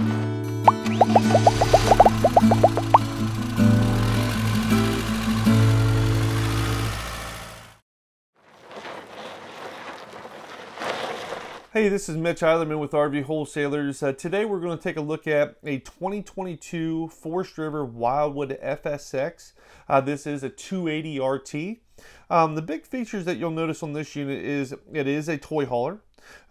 Hey, this is Mitch Eilerman with RV Wholesalers. Today we're going to take a look at a 2022 Forest River Wildwood FSX. This is a 280RT. The big features that you'll notice on this unit is it is a toy hauler.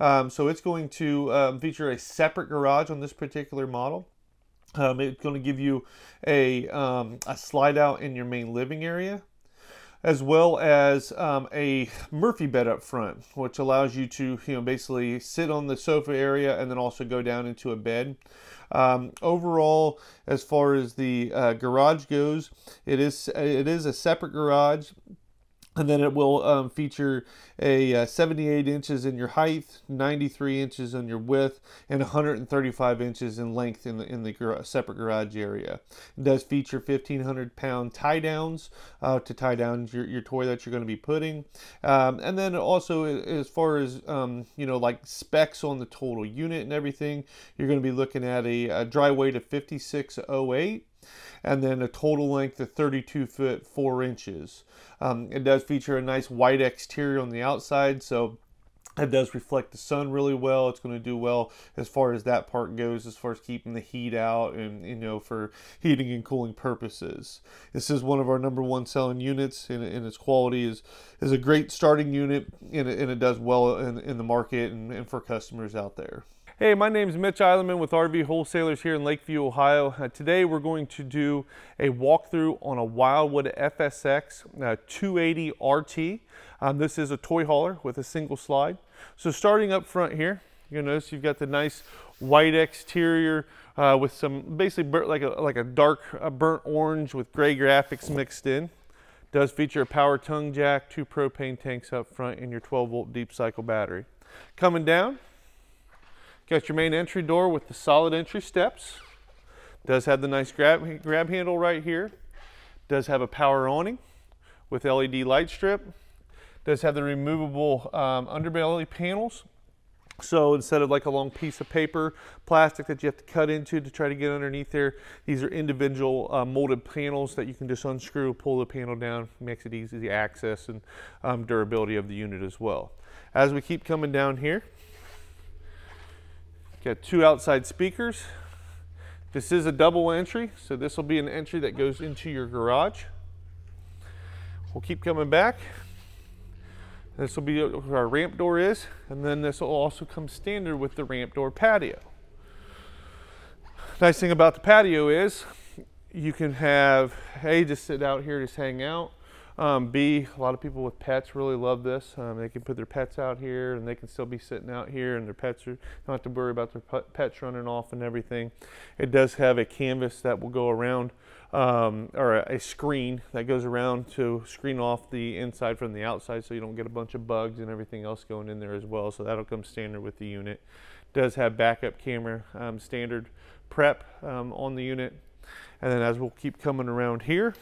So it's going to feature a separate garage on this particular model. It's going to give you a slide out in your main living area, as well as a Murphy bed up front, which allows you to, basically sit on the sofa area and then also go down into a bed. Overall, as far as the garage goes, it is a separate garage. And then it will feature a 78 inches in your height, 93 inches on your width, and 135 inches in length in the separate garage area. It does feature 1,500-pound tie downs to tie down your toy that you're going to be putting. And then also, as far as like specs on the total unit and everything, you're going to be looking at a dry weight of 5608. And then a total length of 32 foot 4 inches. It does feature a nice white exterior on the outside, so it does reflect the sun really well. It's going to do well as far as that part goes, as far as keeping the heat out and for heating and cooling purposes. This is one of our #1 selling units, and its quality is a great starting unit, and it does well in the market and for customers out there. Hey, my name is Mitch Eilerman with RV Wholesalers here in Lakeview, Ohio. Today we're going to do a walkthrough on a Wildwood FSX 280RT. This is a toy hauler with a single slide. So starting up front here, you'll notice you've got the nice white exterior with some basically like a dark burnt orange with gray graphics mixed in. Does feature a power tongue jack, 2 propane tanks up front, and your 12-volt deep cycle battery. Coming down, got your main entry door with the solid entry steps. Does have the nice grab handle right here. Does have a power awning with LED light strip. Does have the removable underbelly panels. So instead of like a long piece of paper, plastic that you have to cut into to try to get underneath there, these are individual molded panels that you can just unscrew, pull the panel down. Makes it easy to access and durability of the unit as well. As we keep coming down here, got 2 outside speakers. This is a double entry, so this will be an entry that goes into your garage. We'll keep coming back. This will be where our ramp door is, and then this will also come standard with the ramp door patio. Nice thing about the patio is you can have A, just sit out here, just hang out. B, a lot of people with pets really love this. They can put their pets out here, and they can still be sitting out here, and their pets don't have to worry about their pets running off and everything. It does have a canvas that will go around, or a screen that goes around to screen off the inside from the outside, so you don't get a bunch of bugs and everything else going in there as well. So that'll come standard with the unit. Does have backup camera, standard prep on the unit. And then as we'll keep coming around here,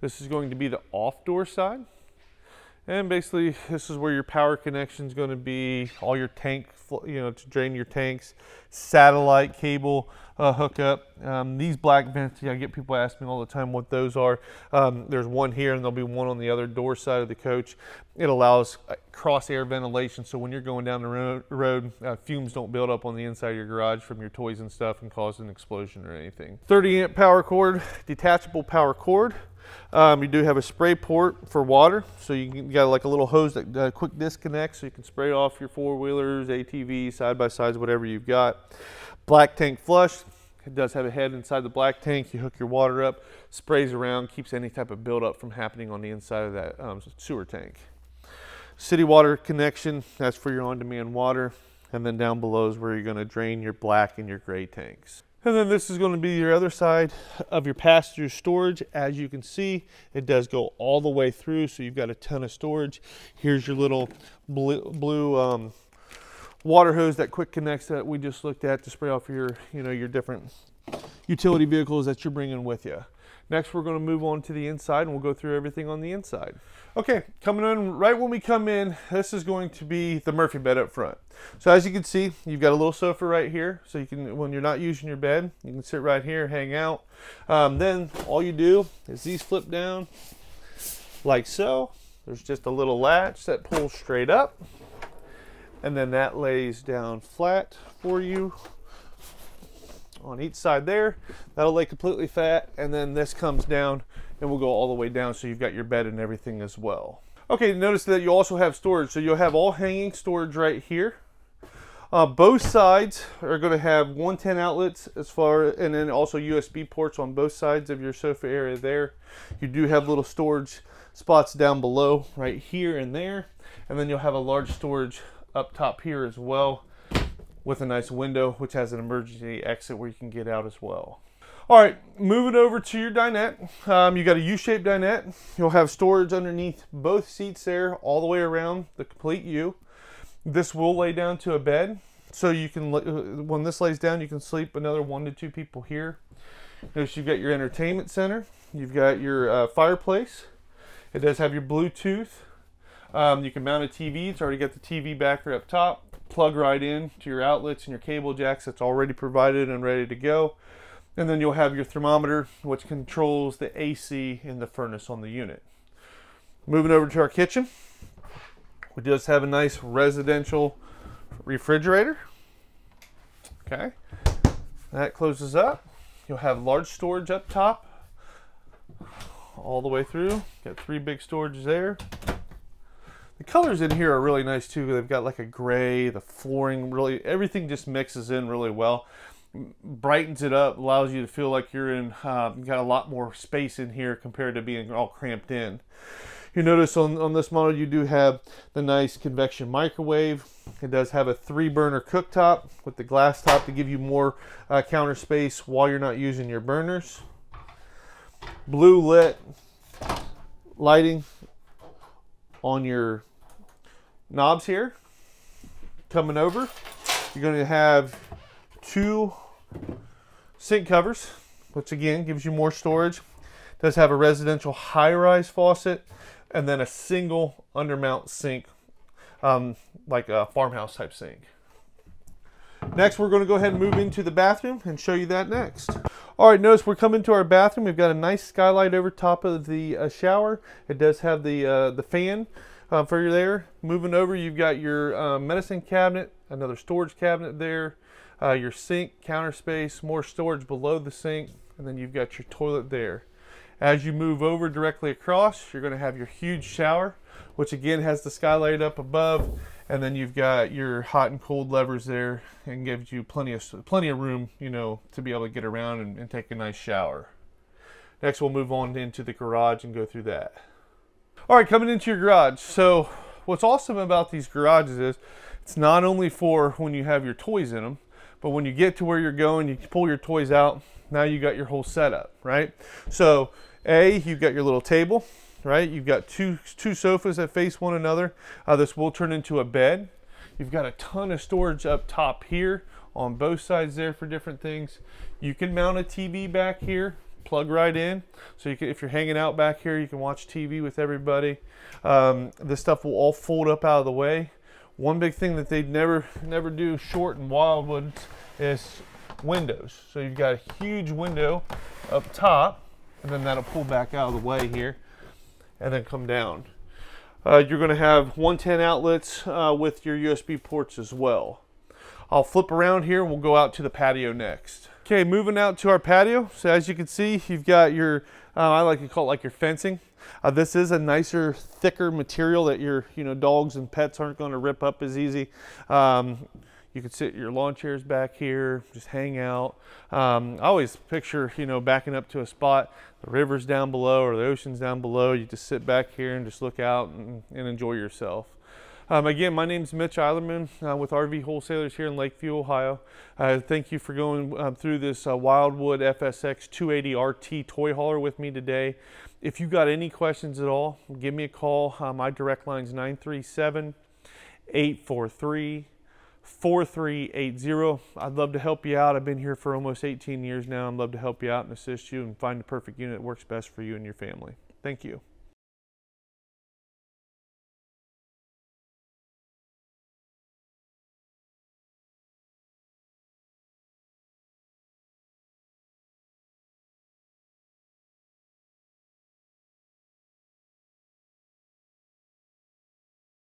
this is going to be the off door side. And basically this is where your power connection is going to be, all your tank, to drain your tanks, satellite cable hookup. These black vents, I get people asking me all the time what those are. There's one here, and there'll be one on the other door side of the coach. It allows cross air ventilation, so when you're going down the road, fumes don't build up on the inside of your garage from your toys and stuff and cause an explosion or anything. 30 amp power cord, detachable power cord. You do have a spray port for water, so you got like a little hose that quick disconnects, so you can spray off your 4-wheelers, ATVs, side-by-sides, whatever you've got. Black tank flush. It does have a head inside the black tank. You hook your water up, sprays around, keeps any type of buildup from happening on the inside of that sewer tank. City water connection, that's for your on-demand water. And then down below is where you're going to drain your black and your gray tanks. And then this is going to be your other side of your passenger storage. As you can see, it does go all the way through, so you've got a ton of storage. Here's your little blue water hose that quick connects that we just looked at to spray off your, your different utility vehicles that you're bringing with you. Next, we're going to move on to the inside, and we'll go through everything on the inside. Okay, coming in right when we come in, this is going to be the Murphy bed up front. So as you can see, you've got a little sofa right here, so you can, when you're not using your bed, you can sit right here, hang out. Then all you do is these flip down like so. There's just a little latch that pulls straight up, and then that lays down flat for you on each side there. That'll lay completely flat, and then this comes down and will go all the way down, so you've got your bed and everything as well. Okay, notice that you also have storage, so you'll have all hanging storage right here. Both sides are going to have 110 outlets and then also USB ports on both sides of your sofa area there. You do have little storage spots down below right here and there, and then you'll have a large storage up top here as well, with a nice window which has an emergency exit where you can get out as well. All right, moving over to your dinette. You got a U-shaped dinette. You'll have storage underneath both seats there all the way around the complete U. This will lay down to a bed, so you can, when this lays down, you can sleep another 1 to 2 people here. Notice you've got your entertainment center. You've got your fireplace. It does have your Bluetooth. You can mount a TV. It's already got the TV backer up top. Plug right in to your outlets and your cable jacks. That's already provided and ready to go. And then you'll have your thermometer, which controls the AC in the furnace on the unit. Moving over to our kitchen, we just have a nice residential refrigerator. Okay, that closes up. You'll have large storage up top all the way through. Got 3 big storages there. The colors in here are really nice too. They've got like a gray, the flooring, really everything just mixes in really well. Brightens it up, allows you to feel like you're in, you got a lot more space in here compared to being all cramped in. You notice on this model you do have the nice convection microwave. It does have a 3-burner cooktop with the glass top to give you more counter space while you're not using your burners. Blue lit lighting on your knobs here. Coming over, you're going to have 2 sink covers, which again gives you more storage. It does have a residential high-rise faucet and then a single undermount sink, like a farmhouse type sink. Next, we're going to go ahead and move into the bathroom and show you that next. All right, notice we're coming to our bathroom. We've got a nice skylight over top of the shower. It does have the fan for you there. Moving over, you've got your medicine cabinet, another storage cabinet there, your sink, counter space, more storage below the sink, and then you've got your toilet there. As you move over directly across, you're going to have your huge shower, which again has the skylight up above, and then you've got your hot and cold levers there, and gives you plenty of room, you know, to be able to get around and take a nice shower. Next, we'll move on into the garage and go through that. All right, coming into your garage. So what's awesome about these garages is it's not only for when you have your toys in them, but when you get to where you're going, you pull your toys out, now you got your whole setup, right? So you've got your little table, right? You've got two sofas that face one another. This will turn into a bed. You've got a ton of storage up top here on both sides there for different things. You can mount a TV back here, plug right in. So you can, if you're hanging out back here, you can watch TV with everybody. This stuff will all fold up out of the way. One big thing that they never do short in Wildwood is windows. So you've got a huge window up top, and then that'll pull back out of the way here and then come down. You're going to have 110 outlets with your USB ports as well. I'll flip around here and we'll go out to the patio next. Okay, moving out to our patio. So as you can see, you've got your, I like to call it like your fencing. This is a nicer, thicker material that your dogs and pets aren't going to rip up as easy. You can sit your lawn chairs back here, just hang out. I always picture, backing up to a spot, the river's down below or the ocean's down below. You just sit back here and just look out and enjoy yourself. Again, my name's Mitch Eilerman with RV Wholesalers here in Lakeview, Ohio. Thank you for going through this Wildwood FSX 280RT toy hauler with me today. If you got any questions at all, give me a call. My direct line's 937-843-5444. 4380. I'd love to help you out. I've been here for almost 18 years now. I'd love to help you out and assist you and find the perfect unit that works best for you and your family. Thank you.